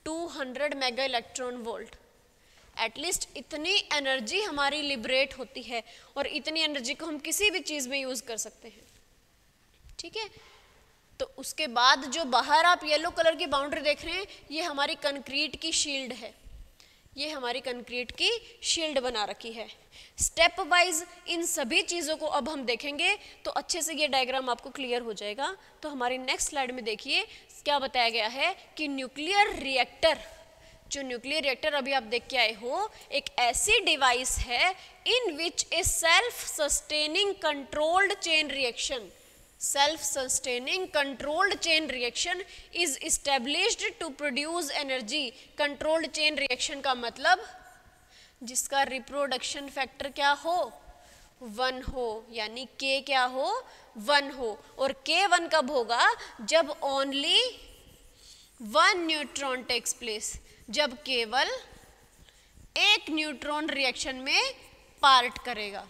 200 मेगा इलेक्ट्रॉन वोल्ट। एटलीस्ट इतनी एनर्जी हमारी लिबरेट होती है, और इतनी एनर्जी को हम किसी भी चीज़ में यूज़ कर सकते हैं, ठीक है। तो उसके बाद जो बाहर आप येलो कलर की बाउंड्री देख रहे हैं, ये हमारी कंक्रीट की शील्ड है, ये हमारी कंक्रीट की शील्ड बना रखी है। स्टेप वाइज इन सभी चीज़ों को अब हम देखेंगे तो अच्छे से ये डायग्राम आपको क्लियर हो जाएगा। तो हमारी नेक्स्ट स्लाइड में देखिए क्या बताया गया है कि न्यूक्लियर रिएक्टर, जो न्यूक्लियर रिएक्टर अभी आप देख के आए हो, एक ऐसी डिवाइस है in which a self sustaining controlled chain reaction, self-sustaining controlled chain reaction is established to produce energy। controlled chain reaction का मतलब जिसका रिप्रोडक्शन फैक्टर क्या हो, 1 हो, यानी K क्या हो, 1 हो। और K1 कब होगा, जब ओनली 1 न्यूट्रॉन टेक्स प्लेस, जब केवल एक न्यूट्रॉन रिएक्शन में पार्ट करेगा,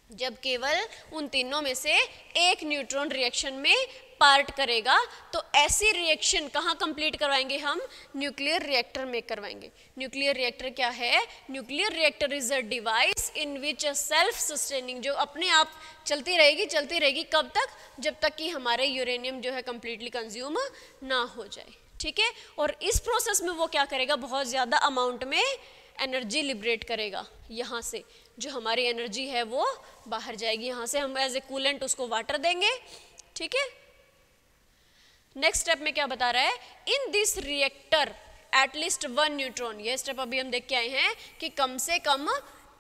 जब केवल उन तीनों में से एक न्यूट्रॉन रिएक्शन में पार्ट करेगा। तो ऐसी रिएक्शन कहाँ कंप्लीट करवाएंगे हम, न्यूक्लियर रिएक्टर में करवाएंगे। न्यूक्लियर रिएक्टर क्या है, nuclear reactor is a device in which a self sustaining, जो अपने आप चलती रहेगी, कब तक, जब तक कि हमारे यूरेनियम जो है कंप्लीटली कंज्यूम ना हो जाए, ठीक है। और इस प्रोसेस में वो क्या करेगा, बहुत ज़्यादा अमाउंट में एनर्जी लिबरेट करेगा। यहाँ से जो हमारी एनर्जी है वो बाहर जाएगी, यहाँ से हम एज ए कूलेंट उसको वाटर देंगे, ठीक है। नेक्स्ट स्टेप में क्या बता रहा है, in this reactor at least 1 neutron, ये स्टेप अभी हम देख के आए हैं कि कम से कम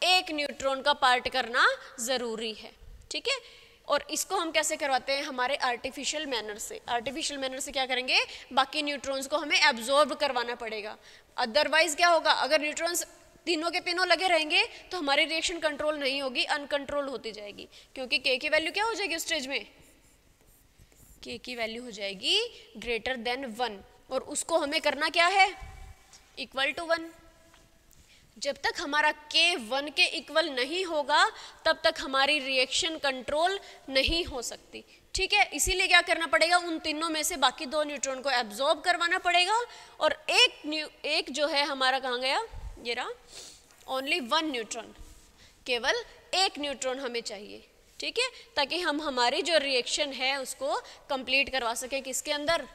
एक न्यूट्रॉन का पार्ट करना ज़रूरी है, ठीक है। और इसको हम कैसे करवाते हैं, हमारे आर्टिफिशियल मैनर से। आर्टिफिशियल मैनर से क्या करेंगे, बाकी न्यूट्रॉन्स को हमें एब्जॉर्ब करवाना पड़ेगा। अदरवाइज क्या होगा, अगर न्यूट्रॉन्स तीनों के तीनों लगे रहेंगे तो हमारी रिएक्शन कंट्रोल नहीं होगी, अनकंट्रोल होती जाएगी, क्योंकि के की वैल्यू क्या हो जाएगी उस स्टेज में, के की वैल्यू हो जाएगी ग्रेटर देन 1, और उसको हमें करना क्या है, इक्वल टू 1। जब तक हमारा के 1 के इक्वल नहीं होगा तब तक हमारी रिएक्शन कंट्रोल नहीं हो सकती, ठीक है। इसीलिए क्या करना पड़ेगा, उन तीनों में से बाकी 2 न्यूट्रॉन को एब्जॉर्ब करवाना पड़ेगा, और एक जो है हमारा कहाँ गया, ये रहा, ओनली 1 न्यूट्रॉन, केवल 1 न्यूट्रॉन हमें चाहिए, ठीक है, ताकि हम हमारी जो रिएक्शन है उसको कंप्लीट करवा सकें, किसके अंदर,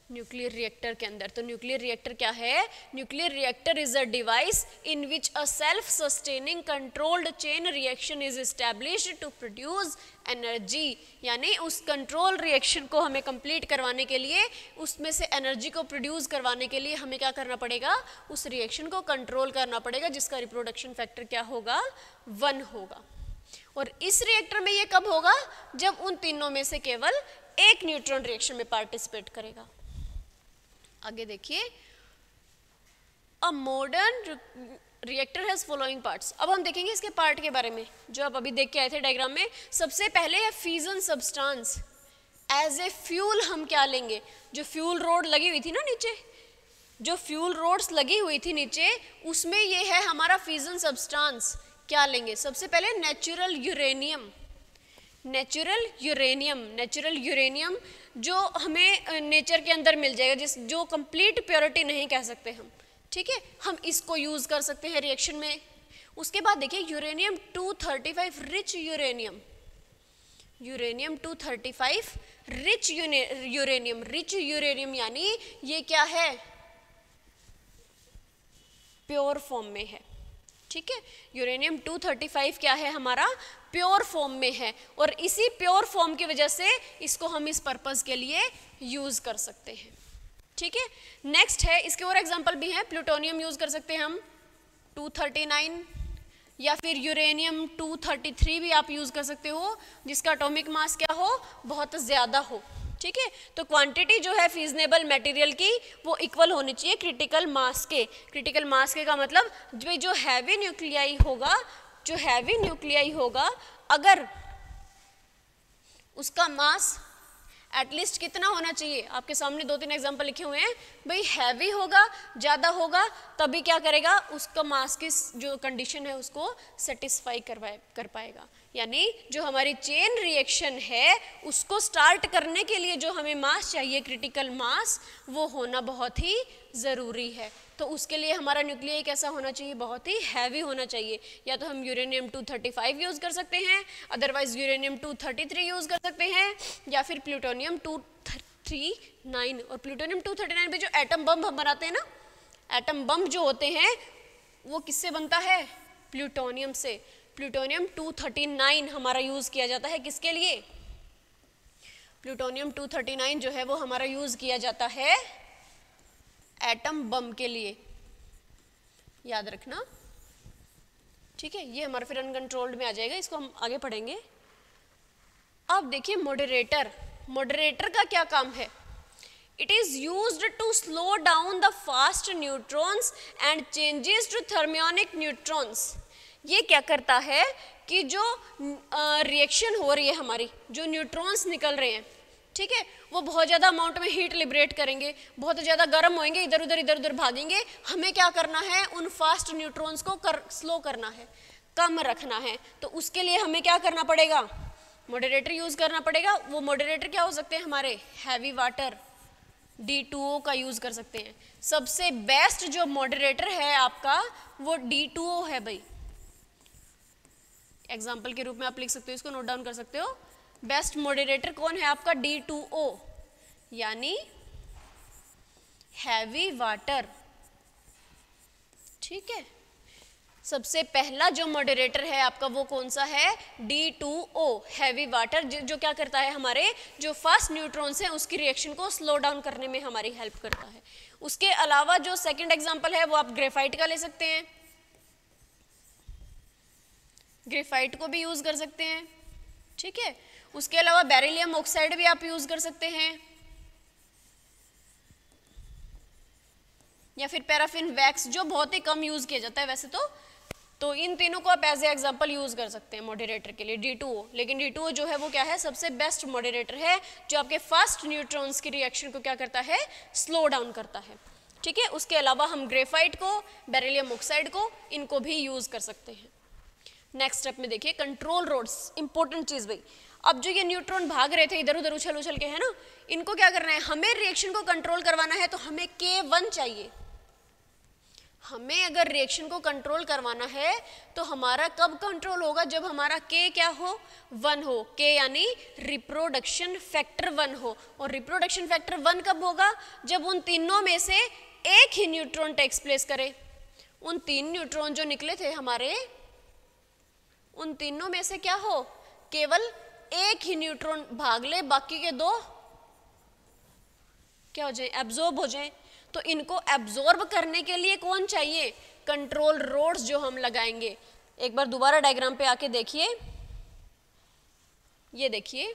न्यूक्लियर रिएक्टर के अंदर। तो न्यूक्लियर रिएक्टर क्या है, nuclear reactor is a device in which a self sustaining controlled chain reaction is established to produce energy, यानी उस कंट्रोल रिएक्शन को हमें कंप्लीट करवाने के लिए, उसमें से एनर्जी को प्रोड्यूस करवाने के लिए हमें क्या करना पड़ेगा, उस रिएक्शन को कंट्रोल करना पड़ेगा, जिसका रिप्रोडक्शन फैक्टर क्या होगा, 1 होगा। और इस रिएक्टर में ये कब होगा, जब उन तीनों में से केवल 1 न्यूट्रॉन रिएक्शन में पार्टिसिपेट करेगा। आगे देखिए, a modern reactor has following parts. अब हम देखेंगे इसके पार्ट के बारे में जो आप अभी देख के आए थे डायग्राम में। सबसे पहले है fusion substance, as a fuel हम क्या लेंगे, जो फ्यूल रोड लगी हुई थी ना नीचे, जो फ्यूल रोड्स लगी हुई थी नीचे, उसमें ये है हमारा फ्यूजन सब्सटेंस, क्या लेंगे, सबसे पहले नेचुरल यूरेनियम। नेचुरल यूरेनियम जो हमें नेचर के अंदर मिल जाएगा, जो कंप्लीट प्योरिटी नहीं कह सकते हम, ठीक है, हम इसको यूज कर सकते हैं रिएक्शन में। उसके बाद देखिए यूरेनियम 235 रिच यूरेनियम यानी ये क्या है, प्योर फॉर्म में है, ठीक है। यूरेनियम 235 क्या है हमारा, प्योर फॉर्म में है, और इसी प्योर फॉर्म की वजह से इसको हम इस पर्पस के लिए यूज कर सकते हैं, ठीक है। नेक्स्ट है, इसके और एग्जांपल भी हैं, प्लूटोनियम यूज कर सकते हैं हम 239, या फिर यूरेनियम 233 भी आप यूज कर सकते हो, जिसका एटॉमिक मास क्या हो, बहुत ज्यादा हो, ठीक है। तो क्वांटिटी जो है फिजनेबल मटेरियल की वो इक्वल होनी चाहिए क्रिटिकल मास के। क्रिटिकल मास के का मतलब जो हैवी न्यूक्लियाई होगा, अगर उसका मास एटलीस्ट कितना होना चाहिए, आपके सामने 2-3 एग्जांपल लिखे हुए हैं, भाई हैवी होगा, ज़्यादा होगा, तभी क्या करेगा, उसका मास की जो कंडीशन है उसको सेटिस्फाई कर पाएगा। यानी जो हमारी चेन रिएक्शन है उसको स्टार्ट करने के लिए जो हमें मास चाहिए, क्रिटिकल मास, वो होना बहुत ही ज़रूरी है। तो उसके लिए हमारा न्यूक्लियाई कैसा होना चाहिए, बहुत ही हैवी होना चाहिए। या तो हम यूरेनियम 235 यूज़ कर सकते हैं, अदरवाइज यूरेनियम 233 यूज़ कर सकते हैं, या फिर प्लूटोनियम 239। और प्लूटोनियम 239 पे जो एटम बम हम बनाते हैं ना, एटम बम जो होते हैं वो किससे बनता है, प्लूटोनियम से। प्लूटोनियम 239 हमारा यूज़ किया जाता है, किसके लिए, प्लूटोनियम 239 जो है वो हमारा यूज़ किया जाता है एटम बम के लिए, याद रखना, ठीक है। ये हमारा फिर अनकंट्रोल्ड में आ जाएगा, इसको हम आगे पढ़ेंगे। अब देखिए मॉडरेटर का क्या काम है, it is used to slow down the fast neutrons and changes to thermionic neutrons. ये क्या करता है कि जो रिएक्शन हो रही है हमारी, जो न्यूट्रॉन्स निकल रहे हैं, ठीक है, वो बहुत ज़्यादा अमाउंट में हीट लिबरेट करेंगे, बहुत ज़्यादा गर्म होंगे, इधर उधर भागेंगे। हमें क्या करना है, उन फास्ट न्यूट्रॉन्स को स्लो करना है, कम रखना है। तो उसके लिए हमें क्या करना पड़ेगा, मॉडरेटर यूज़ करना पड़ेगा। वो मॉडरेटर क्या हो सकते हैं हमारे, हैवी वाटर, D2O का यूज़ कर सकते हैं। सबसे बेस्ट जो मॉडरेटर है आपका वो D2O है भाई, एग्जाम्पल के रूप में आप लिख सकते हो, इसको नोट डाउन कर सकते हो। बेस्ट मॉडरेटर कौन है आपका, D2O, यानी हैवी वाटर, ठीक है। सबसे पहला जो मॉडरेटर है आपका वो कौन सा है, D2O, हैवी वाटर, जो क्या करता है, हमारे जो फास्ट न्यूट्रॉन्स हैं उसकी रिएक्शन को स्लो डाउन करने में हमारी हेल्प करता है। उसके अलावा जो सेकंड एग्जांपल है वो आप ग्रेफाइट का ले सकते हैं, ग्रेफाइट को भी यूज कर सकते हैं, ठीक है। उसके अलावा बेरिलियम ऑक्साइड भी आप यूज कर सकते हैं। या फिर पैराफिन वैक्स जो बहुत ही कम यूज किया जाता है वैसे तो इन तीनों को आप एज ए एग्जांपल यूज कर सकते हैं मॉडरेटर के लिए D2O। लेकिन D2O जो है वो क्या है, सबसे बेस्ट मॉडरेटर है जो आपके फास्ट न्यूट्रॉन्स की रिएक्शन को क्या करता है, स्लो डाउन करता है। ठीक है, उसके अलावा हम ग्रेफाइट को, बेरिलियम ऑक्साइड को, इनको भी यूज कर सकते हैं। नेक्स्ट स्टेप में देखिए कंट्रोल रोड्स, इंपॉर्टेंट चीज भाई। अब जो ये न्यूट्रॉन भाग रहे थे इधर उधर उछल उछल के, है ना, इनको क्या करना है, हमें रिएक्शन को कंट्रोल करवाना है तो हमें K1 चाहिए। हमें अगर रिएक्शन को कंट्रोल करवाना है तो हमारा कब कंट्रोल होगा, जब हमारा K क्या हो, 1 हो। K यानी रिप्रोडक्शन फैक्टर 1 हो। और रिप्रोडक्शन फैक्टर 1 कब होगा, जब उन तीनों में से एक ही न्यूट्रॉन टेक्स प्लेस करे। उन 3 न्यूट्रॉन जो निकले थे हमारे, उन तीनों में से क्या हो, केवल एक ही न्यूट्रॉन भाग ले, बाकी के 2 क्या हो जाए, एब्जॉर्ब हो जाए। तो इनको एब्जॉर्ब करने के लिए कौन चाहिए, कंट्रोल रोड्स जो हम लगाएंगे। एक बार दोबारा डायग्राम पे आके देखिए, ये देखिए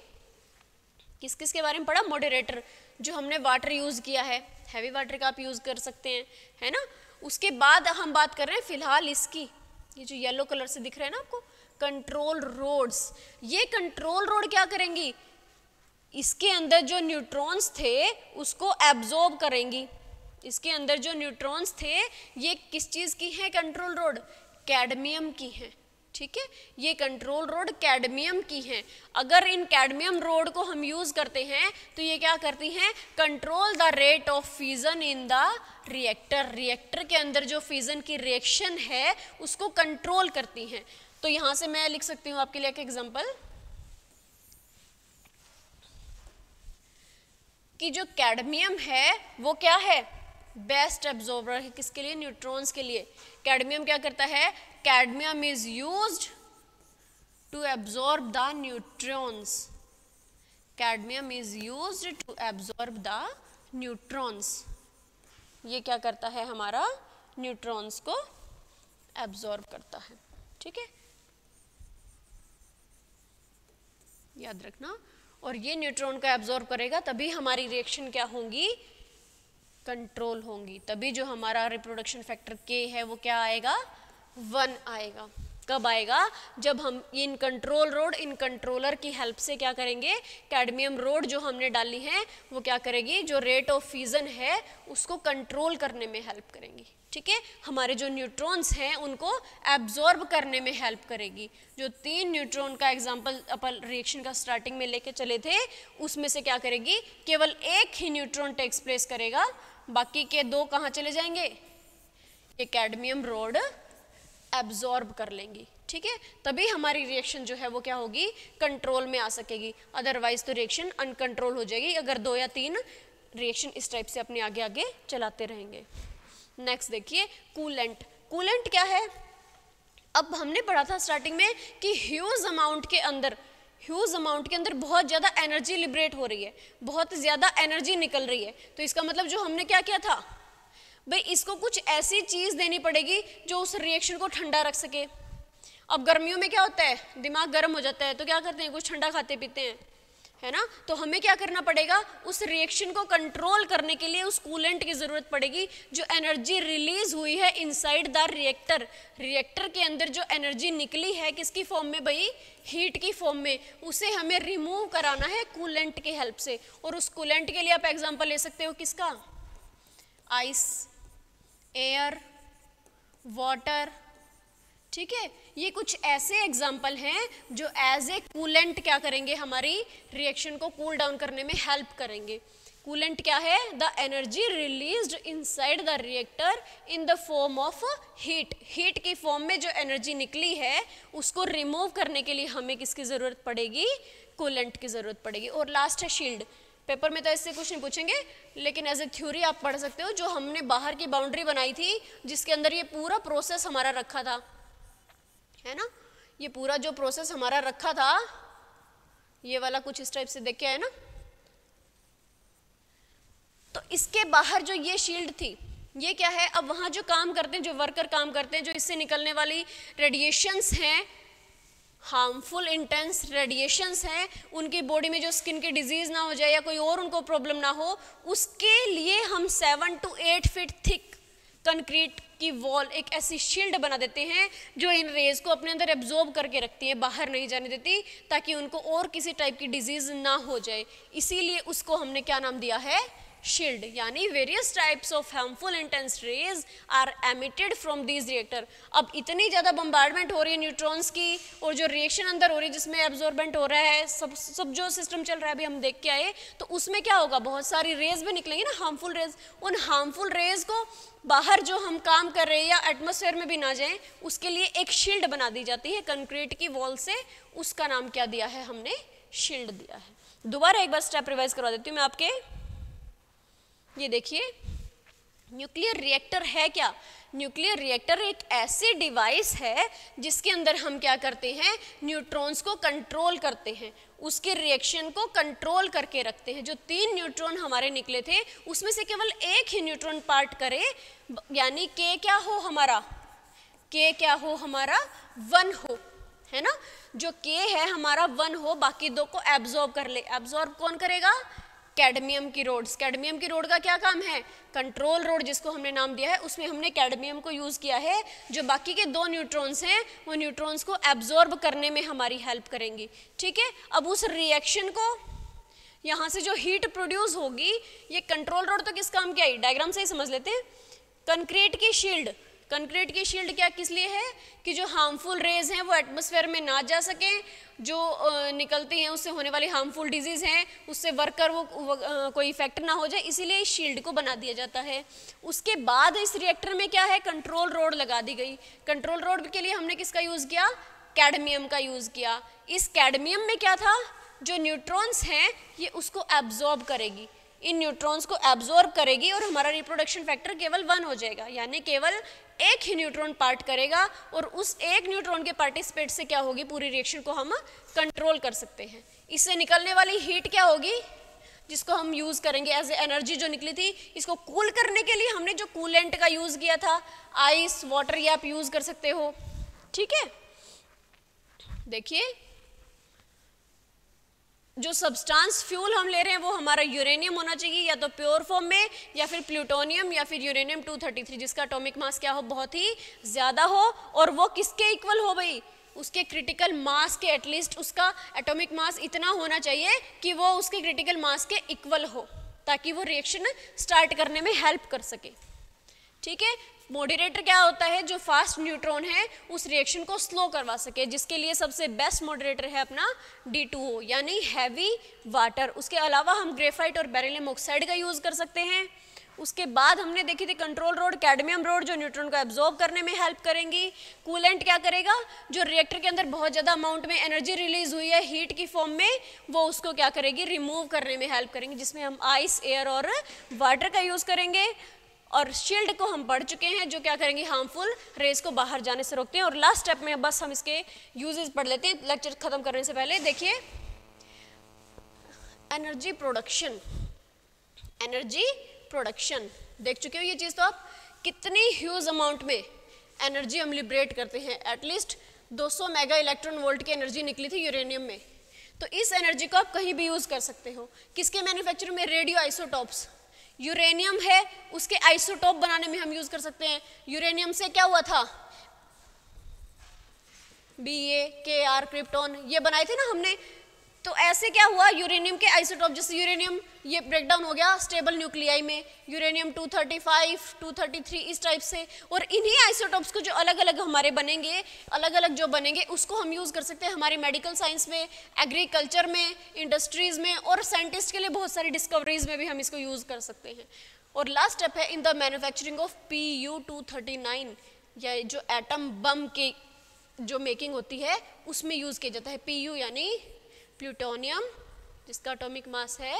किस किस के बारे में पढ़ा, मॉडरेटर जो हमने वाटर यूज किया है, हैवी वाटर का आप यूज कर सकते हैं, है ना। उसके बाद हम बात कर रहे हैं फिलहाल इसकी, ये जो येलो कलर से दिख रहा है ना आपको, कंट्रोल रोड्स। ये कंट्रोल रोड क्या करेंगी, इसके अंदर जो न्यूट्रॉन्स थे उसको एब्जॉर्ब करेंगी। इसके अंदर जो न्यूट्रॉन्स थे ये किस चीज की है, कंट्रोल रोड कैडमियम की है। ठीक है, ये कंट्रोल रोड कैडमियम की है। अगर इन कैडमियम रोड को हम यूज करते हैं तो ये क्या करती हैं, control the rate of fusion in the reactor. Reactor के अंदर जो फ्यूजन की रिएक्शन है उसको कंट्रोल करती हैं। तो यहां से मैं लिख सकती हूं आपके लिए एक एग्जांपल कि जो कैडमियम है वो क्या है, बेस्ट एब्जॉर्बर है। किसके लिए, न्यूट्रॉन्स के लिए। कैडमियम क्या करता है, cadmium is used to absorb the neutrons. Cadmium is used to absorb the neutrons. ये क्या करता है, हमारा न्यूट्रॉन्स को एब्जॉर्ब करता है। ठीक है, याद रखना। और ये न्यूट्रॉन को एब्जॉर्ब करेगा तभी हमारी रिएक्शन क्या होंगी, कंट्रोल होंगी। तभी जो हमारा रिप्रोडक्शन फैक्टर K है वो क्या आएगा, 1 आएगा। कब आएगा, जब हम in control road, in controller की हेल्प से क्या करेंगे, कैडमियम रोड जो हमने डाली है वो क्या करेगी, जो रेट ऑफ फ्यूजन है उसको कंट्रोल करने में हेल्प करेंगी। ठीक है, हमारे जो न्यूट्रॉन्स हैं उनको एब्जॉर्ब करने में हेल्प करेगी। जो 3 न्यूट्रॉन का एग्जांपल अपन रिएक्शन का स्टार्टिंग में लेके चले थे उसमें से क्या करेगी, केवल एक ही न्यूट्रॉन टेक्स प्लेस करेगा, बाकी के 2 कहाँ चले जाएंगे, ये कैडमियम रोड एब्जॉर्ब कर लेंगी। ठीक है, तभी हमारी रिएक्शन जो है वो क्या होगी, कंट्रोल में आ सकेगी। अदरवाइज तो रिएक्शन अनकंट्रोल हो जाएगी अगर 2 या 3 रिएक्शन इस टाइप से अपने आगे आगे चलाते रहेंगे। नेक्स्ट देखिए कूलेंट। कूलेंट क्या है, अब हमने पढ़ा था स्टार्टिंग में कि ह्यूज अमाउंट के अंदर बहुत ज़्यादा एनर्जी लिबरेट हो रही है, बहुत ज़्यादा एनर्जी निकल रही है। तो इसका मतलब जो हमने क्या किया था भाई, इसको कुछ ऐसी चीज़ देनी पड़ेगी जो उस रिएक्शन को ठंडा रख सके। अब गर्मियों में क्या होता है, दिमाग गर्म हो जाता है तो क्या करते हैं, कुछ ठंडा खाते पीते हैं, है ना। तो हमें क्या करना पड़ेगा, उस रिएक्शन को कंट्रोल करने के लिए उस कूलेंट की ज़रूरत पड़ेगी। जो एनर्जी रिलीज हुई है इनसाइड द रिएक्टर, रिएक्टर के अंदर जो एनर्जी निकली है किसकी फॉर्म में भाई, हीट की फॉर्म में, उसे हमें रिमूव कराना है कूलेंट की हेल्प से। और उस कूलेंट के लिए आप एग्जाम्पल ले सकते हो किसका, आइस, एयर, वाटर। ठीक है, ये कुछ ऐसे एग्जाम्पल हैं जो एज ए कूलेंट क्या करेंगे, हमारी रिएक्शन को कूल डाउन करने में हेल्प करेंगे। कूलेंट क्या है, the energy released inside the reactor in the form of heat. Heat की फॉर्म में जो एनर्जी निकली है उसको रिमूव करने के लिए हमें किसकी ज़रूरत पड़ेगी, कूलेंट की ज़रूरत पड़ेगी। और लास्ट है शील्ड। पेपर में तो इससे कुछ नहीं पूछेंगे लेकिन एज ए थ्योरी आप पढ़ सकते हो। जो हमने बाहर की बाउंड्री बनाई थी जिसके अंदर ये पूरा प्रोसेस हमारा रखा था, है ना, ये पूरा जो प्रोसेस हमारा रखा था ये वाला कुछ इस टाइप से देख के है ना। तो इसके बाहर जो ये शील्ड थी ये क्या है, अब वहां जो काम करते हैं, जो वर्कर काम करते हैं, जो इससे निकलने वाली रेडिएशंस हैं, हार्मफुल इंटेंस रेडिएशंस हैं, उनकी बॉडी में जो स्किन की डिजीज ना हो जाए या कोई और उनको प्रॉब्लम ना हो, उसके लिए हम 7 to 8 फीट थिक कंक्रीट की वॉल एक ऐसी शील्ड बना देते हैं जो इन रेज को अपने अंदर एब्जॉर्ब करके रखती है, बाहर नहीं जाने देती, ताकि उनको और किसी टाइप की डिजीज ना हो जाए। इसीलिए उसको हमने क्या नाम दिया है, शील्ड। यानी various types of harmful intense rays are emitted from these reactor. अब इतनी ज़्यादा बम्बार्डमेंट हो रही है न्यूट्रॉन्स की, और जो रिएक्शन अंदर हो रही है जिसमें एब्जॉर्बेंट हो रहा है, सब जो सिस्टम चल रहा है अभी हम देख के आए, तो उसमें क्या होगा, बहुत सारी रेज भी निकलेंगी ना, हार्मफुल रेज। उन हार्मफुल रेज को बाहर जो हम काम कर रहे हैं या एटमॉस्फेयर में भी ना जाए, उसके लिए एक शील्ड बना दी जाती है कंक्रीट की वॉल से। उसका नाम क्या दिया है हमने, शील्ड दिया है। दोबारा एक बार स्टेप रिवाइज करवा देती हूँ मैं आपके। ये देखिए, न्यूक्लियर रिएक्टर है क्या, न्यूक्लियर रिएक्टर एक ऐसी डिवाइस है जिसके अंदर हम क्या करते हैं, न्यूट्रॉन्स को कंट्रोल करते हैं, उसके रिएक्शन को कंट्रोल करके रखते हैं। जो 3 न्यूट्रॉन हमारे निकले थे उसमें से केवल एक ही न्यूट्रॉन पार्ट करे, यानी के क्या हो हमारा, के क्या हो हमारा 1 हो, है ना। जो के है हमारा 1 हो, बाकी 2 को एब्जॉर्ब कर ले। एब्जॉर्ब कौन करेगा, कैडमियम की रोड्स। कैडमियम की रोड का क्या काम है, कंट्रोल रोड जिसको हमने नाम दिया है, उसमें हमने कैडमियम को यूज किया है। जो बाकी के 2 न्यूट्रॉन्स हैं वो न्यूट्रॉन्स को एब्जॉर्ब करने में हमारी हेल्प करेंगी, ठीक है। अब उस रिएक्शन को, यहाँ से जो हीट प्रोड्यूस होगी, ये कंट्रोल रोड तो किस काम की आई, डायग्राम से ही समझ लेते हैं। कंक्रीट की शील्ड, कंक्रीट की शील्ड क्या किस लिए है, कि जो हार्मफुल रेज हैं वो एटमॉस्फेयर में ना जा सकें, जो निकलती हैं उससे होने वाली हार्मफुल डिजीज हैं उससे वर्कर वो कोई इफेक्ट ना हो जाए, इसीलिए इस शील्ड को बना दिया जाता है। उसके बाद इस रिएक्टर में क्या है, कंट्रोल रोड लगा दी गई। कंट्रोल रोड के लिए हमने किसका यूज किया, कैडमियम का यूज किया। इस कैडमियम में क्या था, जो न्यूट्रॉन्स हैं ये उसको एब्जॉर्ब करेगी, इन न्यूट्रॉन्स को एब्जॉर्ब करेगी और हमारा रिप्रोडक्शन फैक्टर केवल 1 हो जाएगा, यानी केवल एक ही न्यूट्रॉन पार्ट करेगा, और उस एक न्यूट्रॉन के पार्टिसिपेट से क्या होगी, पूरी रिएक्शन को हम कंट्रोल कर सकते हैं। इससे निकलने वाली हीट क्या होगी, जिसको हम यूज करेंगे एज ए एनर्जी, जो निकली थी इसको कूल करने के लिए हमने जो कूलेंट का यूज किया था, आइस वाटर, ये आप यूज कर सकते हो, ठीक है। देखिए, जो सब्सटेंस फ्यूल हम ले रहे हैं वो हमारा यूरेनियम होना चाहिए, या तो प्योर फॉर्म में, या फिर प्लूटोनियम, या फिर यूरेनियम 233, जिसका एटॉमिक मास क्या हो, बहुत ही ज़्यादा हो, और वो किसके इक्वल हो भाई, उसके क्रिटिकल मास के, एटलीस्ट उसका एटॉमिक मास इतना होना चाहिए कि वो उसके क्रिटिकल मास के इक्वल हो, ताकि वो रिएक्शन स्टार्ट करने में हेल्प कर सके, ठीक है। मॉडरेटर क्या होता है, जो फास्ट न्यूट्रॉन है उस रिएक्शन को स्लो करवा सके, जिसके लिए सबसे बेस्ट मॉडरेटर है अपना D2O, यानी हैवी वाटर। उसके अलावा हम ग्रेफाइट और बेरिलियम ऑक्साइड का यूज कर सकते हैं। उसके बाद हमने देखी थी कंट्रोल रोड, कैडमियम रोड, जो न्यूट्रॉन को एब्जॉर्ब करने में हेल्प करेंगी। कूलेंट क्या करेगा, जो रिएक्टर के अंदर बहुत ज़्यादा अमाउंट में एनर्जी रिलीज हुई है हीट की फॉर्म में, वो उसको क्या करेगी, रिमूव करने में हेल्प करेंगे, जिसमें हम आइस, एयर और वाटर का यूज़ करेंगे। और शील्ड को हम पढ़ चुके हैं, जो क्या करेंगे, हार्मफुल रेज को बाहर जाने से रोकते हैं। और लास्ट स्टेप में बस हम इसके यूजेस पढ़ लेते हैं लेक्चर खत्म करने से पहले। देखिए, एनर्जी प्रोडक्शन, एनर्जी प्रोडक्शन देख चुके हो ये चीज़, तो आप कितनी ह्यूज अमाउंट में एनर्जी हम लिबरेट करते हैं। एटलीस्ट 200 मेगा इलेक्ट्रॉन वोल्ट की एनर्जी निकली थी यूरेनियम में, तो इस एनर्जी को आप कहीं भी यूज़ कर सकते हो। किसके मैन्युफैक्चरिंग में, रेडियो आइसोटॉप्स, यूरेनियम है उसके आइसोटोप बनाने में हम यूज कर सकते हैं। यूरेनियम से क्या हुआ था, Ba, Kr, क्रिप्टॉन, ये बनाए थे ना हमने। तो ऐसे क्या हुआ, यूरेनियम के आइसोटोप, जैसे यूरेनियम ये ब्रेकडाउन हो गया स्टेबल न्यूक्लियाई में, यूरेनियम 235, 233 इस टाइप से। और इन्हीं आइसोटोप्स को जो अलग अलग हमारे बनेंगे, अलग अलग जो बनेंगे, उसको हम यूज़ कर सकते हैं हमारी मेडिकल साइंस में, एग्रीकल्चर में, इंडस्ट्रीज़ में, और साइंटिस्ट के लिए बहुत सारी डिस्कवरीज में भी हम इसको यूज़ कर सकते हैं। और लास्ट स्टेप है in the manufacturing of Pu-239, या जो एटम बम की जो मेकिंग होती है उसमें यूज़ किया जाता है। Pu यानी प्लूटोनियम, जिसका एटॉमिक मास है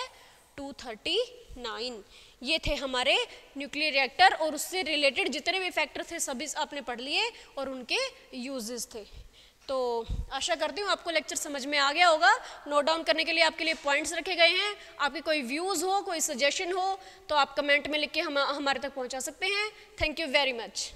239। ये थे हमारे न्यूक्लियर रिएक्टर, और उससे रिलेटेड जितने भी फैक्टर थे सभी आपने पढ़ लिए और उनके यूजेस थे। तो आशा करती हूँ आपको लेक्चर समझ में आ गया होगा। नोट डाउन करने के लिए आपके लिए पॉइंट्स रखे गए हैं। आपके कोई व्यूज़ हो, कोई सजेशन हो, तो आप कमेंट में लिख के हमारे तक पहुँचा सकते हैं। Thank you very much.